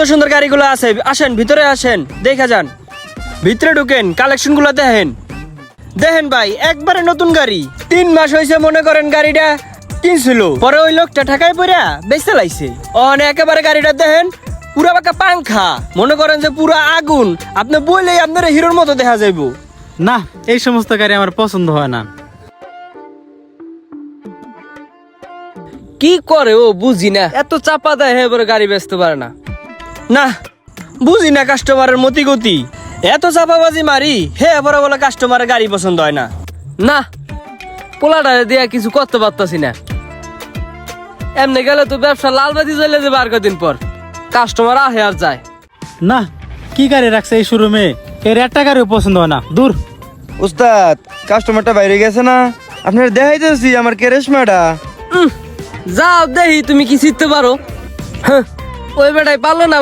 সুন্দর সুন্দর গাড়িগুলো আছে, আসেন ভিতরে আসেন, দেখা যান। ভিতরে ঢুকেন, কালেকশন গুলো দেখেন। দেখেন ভাই, একবারে নতুন গাড়ি, 3 মাস হয়েছে মনে করেন গাড়িটা কিনছিল, পরে ওই লোকটা ঠেকায় পড়া বেচতে লাইছে। একেবারে গাড়িটা দেখেন, পুরা বাঁকা পাংখা, মনে করেন যে পুরা আগুন। আপনি বললেই আপনার হিরোর মতো দেখা যাইবো। না, এই সমস্ত গাড়ি আমার পছন্দ হয় না। কি করে ও বুঝি না, এত চাপা দেয় এবারে গাড়ি বেচতে পারে না। না বুঝি না কাস্টমারের মতি গতি, এত চাপাবাজি মারি হে এবারে বলে কাস্টমারের গাড়ি পছন্দ হয় না। না, পোলাটা দিয়া কিছু করতে পারতাছি না। এমনি গেলে তো ব্যবসা লালবাতি চলে যাবে আর কদিন পর, কাস্টমার আহে আর যায়। না, কি গাড়ি রাখছে এই শোরুমে, এর একটা গাড়িও পছন্দ হয় না, দূর। উস্তাদ, কাস্টমারটা বাইরে গেছে না, আপনার দেখাইতেছি আমার কেরেশমাটা। যাও দেখি তুমি কি শিখতে পারো। হ্যাঁ, ওই বেটাই পারলো না।